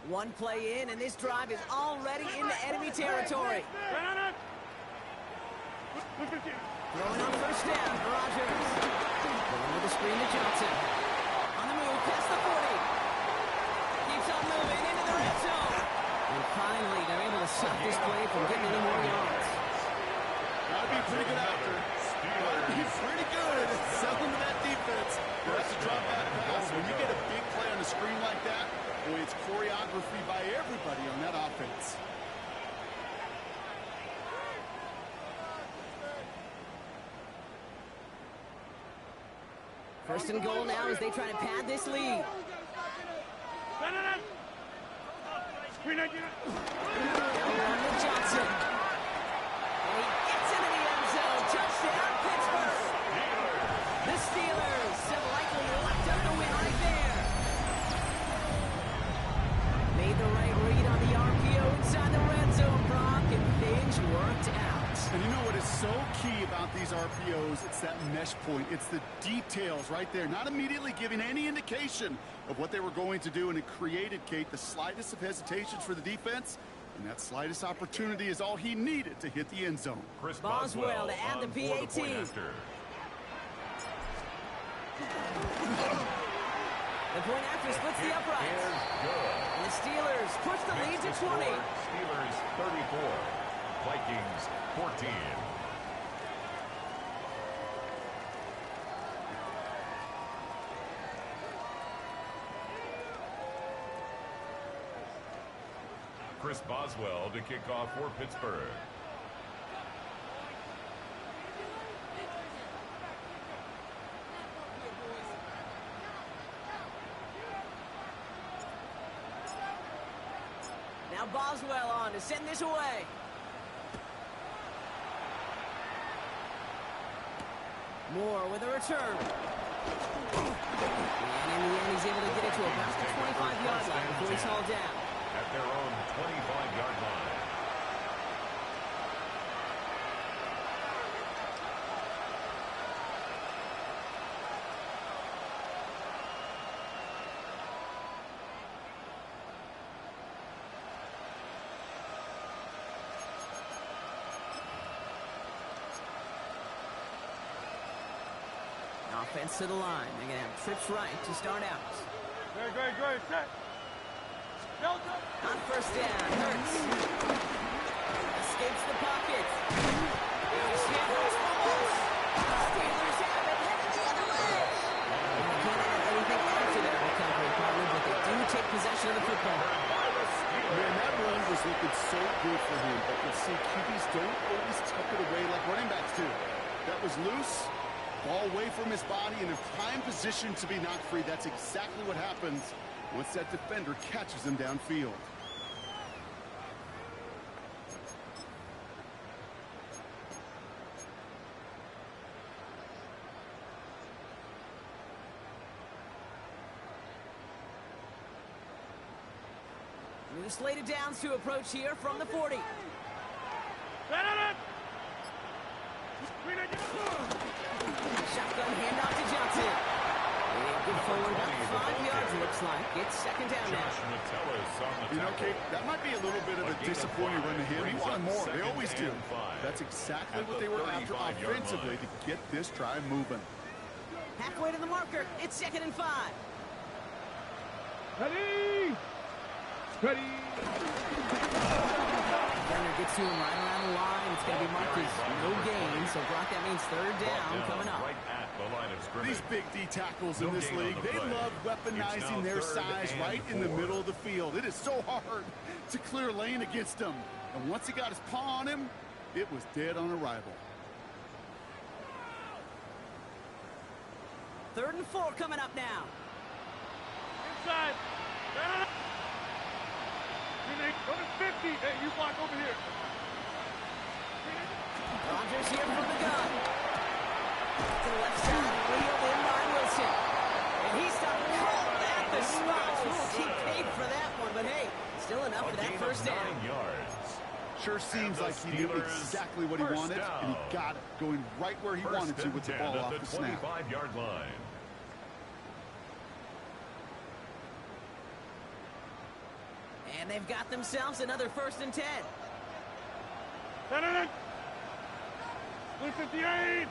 One play in, and this drive is already into enemy territory. Throwing on 1st down, Rodgers. Going with the screen to Johnson. On the move, past the 40. Keeps on moving into the red zone. And finally, they're able to stop this play from getting any more yards. Gotta be pretty good after. Gotta be pretty good at selling to that defense. You have to drop that pass. When you get a big play on the screen like that, boy, it's choreography by everybody on that offense. First and goal now as they try to pad this lead. Down to Johnson. And he gets into the end zone. Touchdown, Pittsburgh. The Steelers have likely locked up the win right there. Made the right read on the RPO inside the red zone, Brock, and things worked out. And you know what is so key about these RPOs? It's that mesh point. It's the details right there. Not immediately giving any indication of what they were going to do, and it created, Kate, the slightest of hesitations for the defense. And that slightest opportunity is all he needed to hit the end zone. Chris Boswell to add the PAT. The point after splits the uprights. And the Steelers push the lead to 20. Steelers 34, Vikings 14. Chris Boswell to kick off for Pittsburgh. Now Boswell on to send this away. Moore with a return. And in the end, he's able to get it to about the 25-yard line before he's hauled down. At their own 25-yard line. Offense to the line. They're going to have trips right to start out. Great, set. On first down, Hurts. Escapes the pocket. Steelers fumbles. Steelers have it, headed the other way. They can't add anything after that recovery, probably, but they do take possession of the football. Man, that run was looking so good for him, but you'll see QBs don't always tuck it away like running backs do. That was loose. Ball away from his body in a prime position to be knocked free. That's exactly what happens once that defender catches him downfield. New slated downs to approach here from the 40. Shotgun handoff to Johnson. And good forward about 5 yards, it looks like. It's second down now. You know, Kate, that might be a little bit of a disappointing run to him. He wanted more. They always do. That's exactly what they were after offensively to get this drive moving. Halfway to the marker. It's 2nd and 5. Ready. Runner gets to him right around the line. It's going to be marked as no gain. So, Brock, that means 3rd down coming up. Right at the line of scrimmage. These big D tackles in this league, they love weaponizing their size right in the middle of the field. It is so hard to clear lane against them. And once he got his paw on him, it was dead on arrival. 3rd and 4 coming up now. Inside. Go to 50. Hey, you block over here. Rodgers here from the gun. To the left side, wheeled in by Wilson. And he stopped cold at the spot. We'll keep paid for that one, but hey, still enough for that first down. 9 yards. Sure seems like he knew exactly what he wanted, and he got it, going right where he wanted to with the ball off the snap. 25-yard line. And they've got themselves another 1st and 10. Blue 58.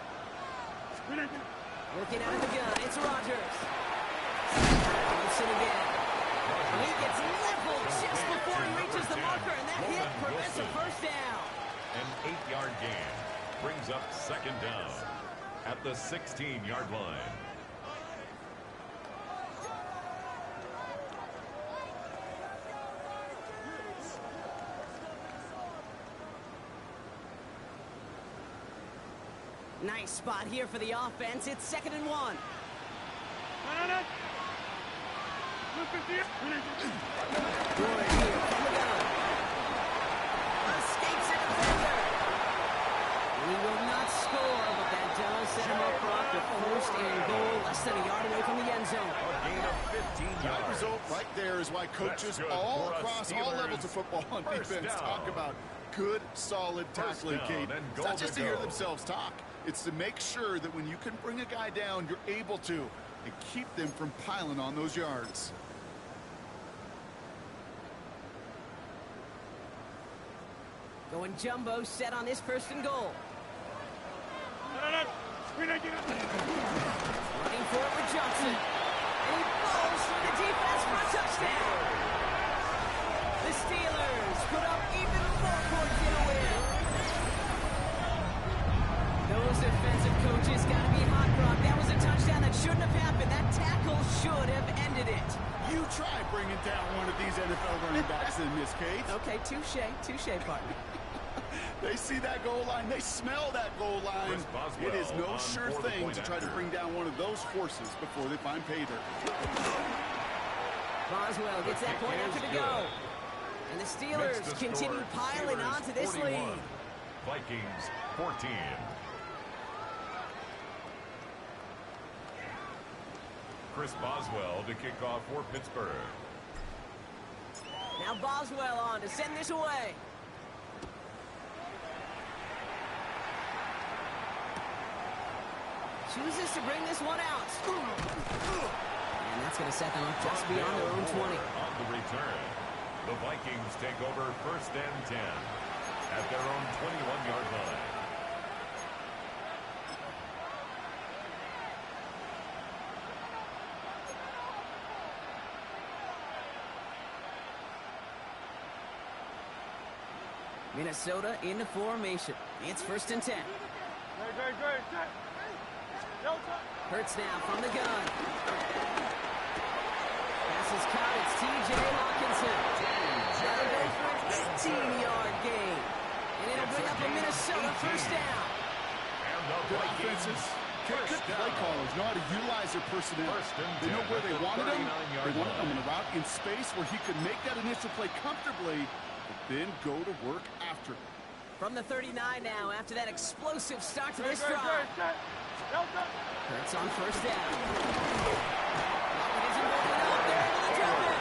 Looking out of the gun, it's Rodgers. Wilson again. He gets leveled just before he reaches the marker, and that hit prevents a first down. An 8-yard gain brings up 2nd down at the 16-yard line. Nice spot here for the offense. It's 2nd and 1. Blue 58. Good here from the gun. Escapes a defender. He will not score, but that does set him up for the 1st and goal, less than a yard away from the end zone. A gain of 15 That yards. result right there is why coaches all across all levels of football on defense talk about good, solid tackling, Kate. It's not just to hear themselves talk. It's to make sure that when you can bring a guy down, you're able to, and keep them from piling on those yards. Going jumbo set on this 1st and goal. Running for it with Johnson. And he falls through the defense for a touchdown. The Steelers put up even more points in a win. Those defensive coaches got to be hot, Brock. That was a touchdown that shouldn't have happened. That tackle should have ended it. You try bringing down one of these NFL running backs. excuses in this, Kate. Okay, touche, partner. They see that goal line. They smell that goal line. It is no sure thing to try to bring down one of those horses before they find pay dirt. Boswell gets that point after to go. And the Steelers continue piling on to this lead. Vikings 14. Chris Boswell to kick off for Pittsburgh. Now Boswell on to send this away. Chooses to bring this one out. And that's going to set them up just beyond their own 20. On the return, the Vikings take over 1st and 10 at their own 21-yard line. Minnesota in the formation. It's 1st and 10. Great. Hurts now from the gun. Pass is caught. It's T.J. Hawkinson. That'll go for an 18-yard gain. And it'll bring up a Minnesota 1st down. And the Good Vikings offenses. Good play callers know how to utilize their personnel. They know where they wanted him. They wanted him in a route in space where he could make that initial play comfortably, but then go to work after. From the 39 now, after that explosive start to this drive. Hurts on 1st down. Isn't going up. They're able to drop it.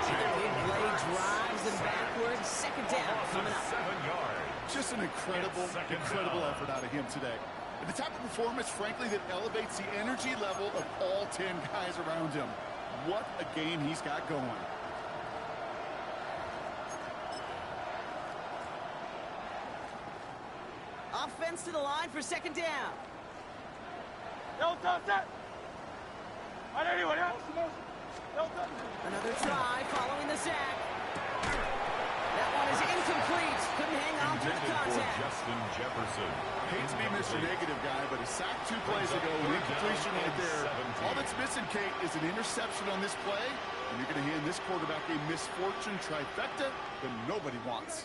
The big play drives them backwards. 2nd down coming up. 7 yards. Just an incredible effort out of him today. And the type of performance, frankly, that elevates the energy level of all 10 guys around him. What a game he's got going. Offense to the line for 2nd down. Another try following the sack. That one is incomplete. Couldn't hang on through the contact. Justin Jefferson. Hate to be Mr. Negative guy, but he sacked 2 plays ago. An incompletion right there. All that's missing, Kate, is an interception on this play. And you're going to hand this quarterback a misfortune trifecta that nobody wants.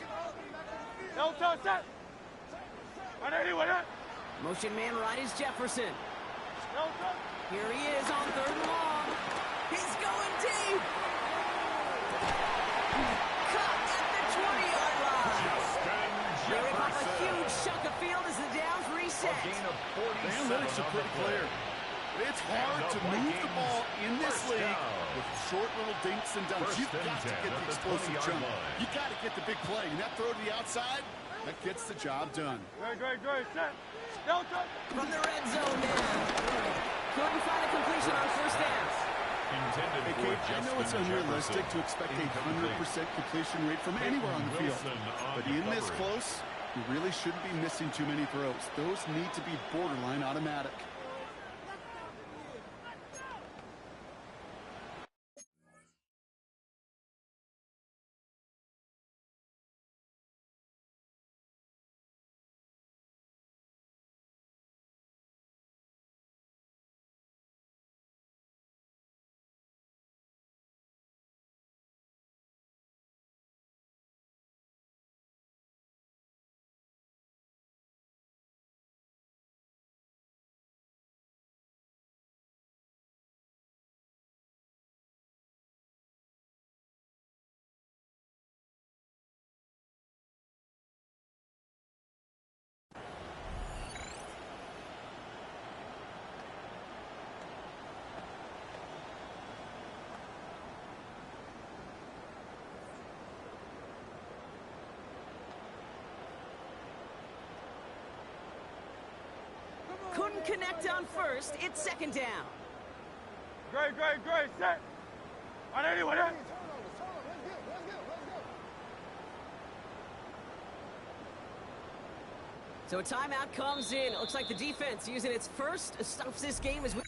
Motion man right is Jefferson. Here he is on 3rd and long. He's going deep. Cut at the 20-yard line. They rip up a huge chunk of field as the downs reset. The analytics are pretty clear. It's hard to move the ball in this league with short little dinks and dunks. You've got to get the explosive jump. You've got to get the big play. And that throw to the outside, that gets the job done. Great. From the red zone now. Couldn't find a completion on 1st down. Hey, Kate, I know it's unrealistic to expect a 100% completion rate from anywhere on the field. But in this close, you really shouldn't be missing too many throws. Those need to be borderline automatic. Couldn't connect on 1st. It's 2nd down. Great. Set. So a timeout comes in. It looks like the defense using its first stops this game as we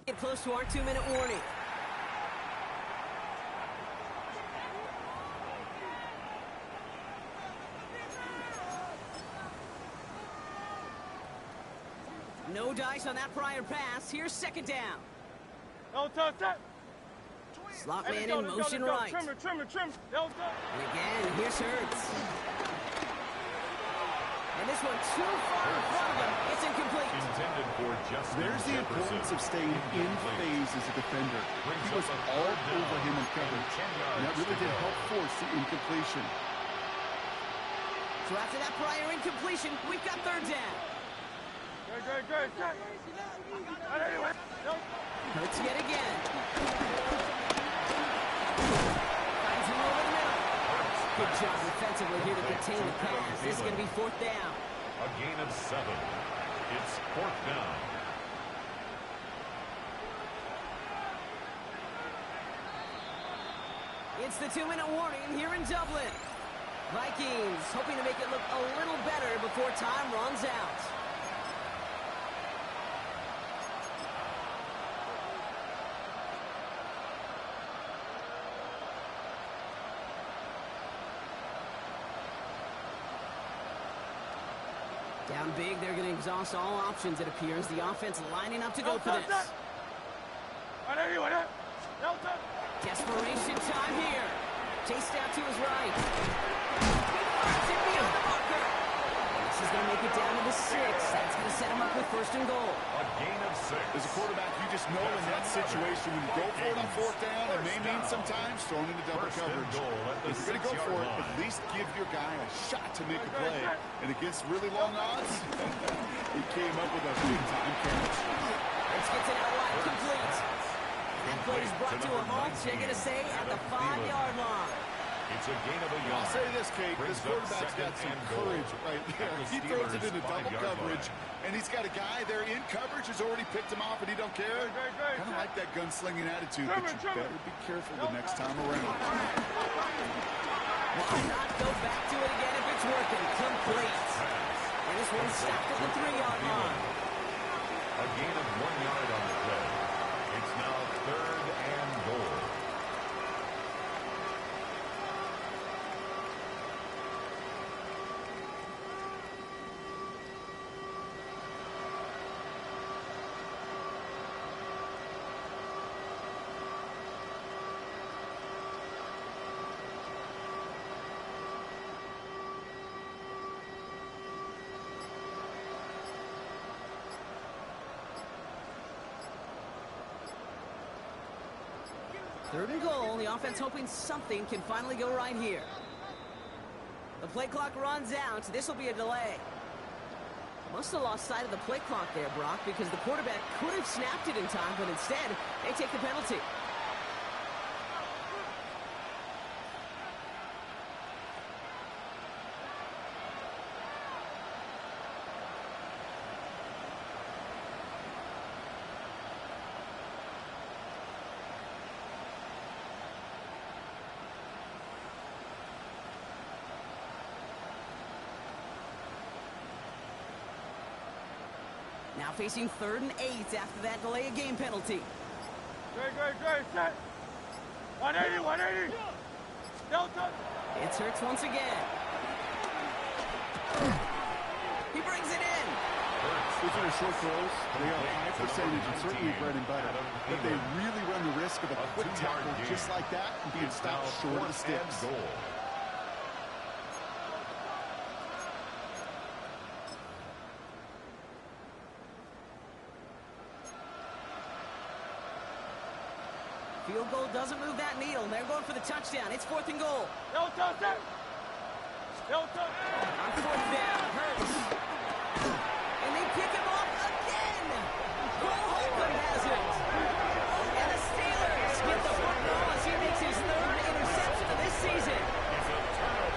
Get close to our 2-minute warning. No dice on that prior pass. Here's second down. Slot man in motion right. Trim. And again, here's Hurts. And this one too far in front of him. It's incomplete. Intended for Justin There's the importance of staying in phase as a defender. He was all over him in coverage, and that really did help force the incompletion. So after that prior incompletion, we've got third down. Hurts yet again. Finds him over the middle. Good job defensively here to contain the pass. This is going to be fourth down. A gain of 7. It's fourth down. It's the 2-minute warning here in Dublin. Vikings hoping to make it look a little better before time runs out. Down big, they're going to exhaust all options, it appears. The offense lining up to go for this. Desperation time here. Chased out to his right. Fires it beyond the marker. This is going to make it down to the 6. That's going to set him up with first and goal. A gain of 6. As a quarterback, you just know in that situation when you go for it on fourth down, it may mean sometimes throwing into double coverage. If you're going to go for it, at least give your guy a shot to make a play. And against really long odds, he came up with a big-time catch. Let's get to that wide complete. That play is brought to a halt, they're going to say, at the 5-yard line. It's a gain of a yard. I'll say this, Kate, this quarterback's got some courage right there. He throws it into double coverage, and he's got a guy there in coverage who's already picked him off, and he don't care. Kind of like that gunslinging attitude, but you better be careful the next time around. Why not go back to it again if it's working? Complete. And this one stopped at the 3-yard line. A gain of 1 yard on the play. It's now third and goal. Third and goal. The offense hoping something can finally go right here. The play clock runs out. This will be a delay. Must have lost sight of the play clock there, Brock, because the quarterback could have snapped it in time, but instead, they take the penalty. Now facing 3rd and 8 after that delay of game penalty. Great, set. 180. Delta. It's Hurts once again. He brings it in. Those are short throws. They are high percentage and certainly bread and butter. But they really run the risk of a quick tackle just like that and being stopped short of the sticks. Field goal doesn't move that needle. They're going for the touchdown. It's 4th and goal. On 4th down, Hurts. And they pick him off again. Cole Holcomb has it. And the Steelers get the football as he makes his 3rd interception of this season.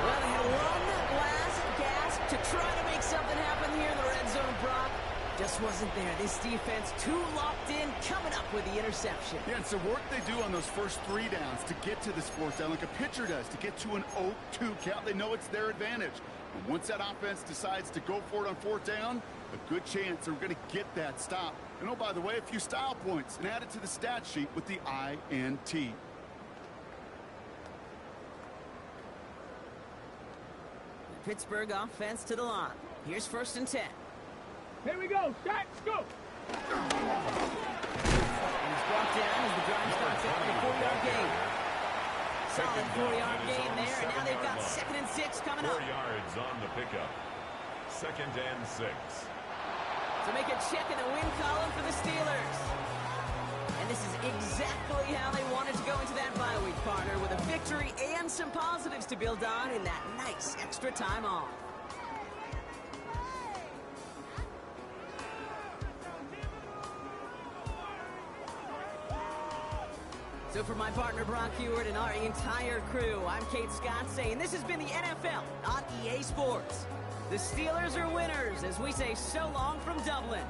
Well, they had one last gasp to try to make something happen here in the red zone, Brock. Just wasn't there. This defense too locked in, coming up with the interception. Yeah, it's the work they do on those first 3 downs to get to this 4th down, like a pitcher does, to get to an 0-2 count. They know it's their advantage. And once that offense decides to go for it on 4th down, A good chance they're going to get that stop. And oh, by the way, a few style points and add it to the stat sheet with the INT. Pittsburgh offense to the line. Here's 1st and 10. Here we go. Shot. Go. And he's brought down as the drive starts out with a 4-yard gain. Solid 4-yard gain there, and now they've got 2nd and 6 coming up. 4 yards on the pickup. 2nd and 6. To make a check in the win column for the Steelers. And this is exactly how they wanted to go into that bye week, partner, with a victory and some positives to build on in that nice extra time off. So for my partner Brock Heward and our entire crew, I'm Kate Scott saying this has been the NFL on EA Sports. The Steelers are winners as we say so long from Dublin.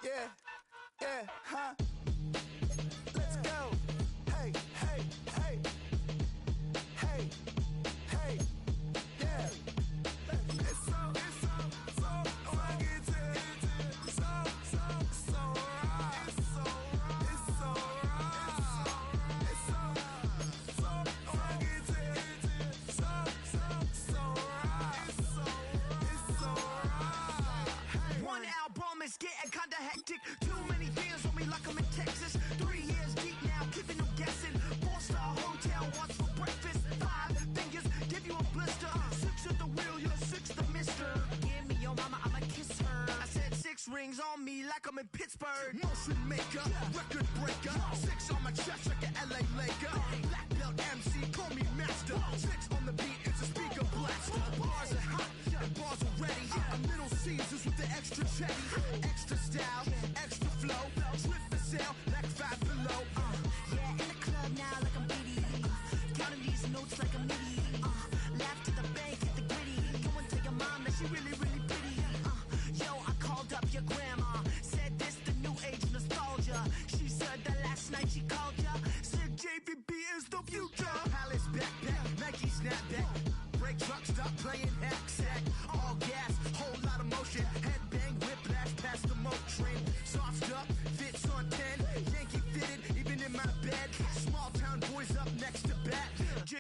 Yeah, huh? Let's go. Hey, hey, hey. Hey, hey, yeah. It's so like it's so right. It's so right. It's so like it's so right. One album is getting kinda hectic. Too many fans on me like I'm in Texas. 3 years deep now, keeping them guessing. 4-star hotel, what's for breakfast? 5 fingers, give you a blister. 6 at the wheel, you're 6 the mister. Give me your mama, I'ma kiss her. I said 6 rings on me like I'm in Pittsburgh. Motion maker, record breaker. 6 on my chest like an LA Laker. Black belt MC, call me master. 6 on the beat, it's a speaker blaster. Bars are hot, and bars are ready. Middle Caesars with the extra chetty. Extra style, extra flow. Slip the sale, like 5 below. Yeah, in the club now like I'm BD. Counting these notes like I'm MIDI. Laugh to the bank, hit the gritty. Go and tell your mom that she really, really pretty. Yo, I called up your grandma. Said this the new age nostalgia. She said that last night she called ya. Said JVB is the future. Palace backpack, Nike snapback. Break truck, stop playing hack sack. All gas, whole lot of motion. Headbang, whiplash, past the moat train. Soft up, fits on 10.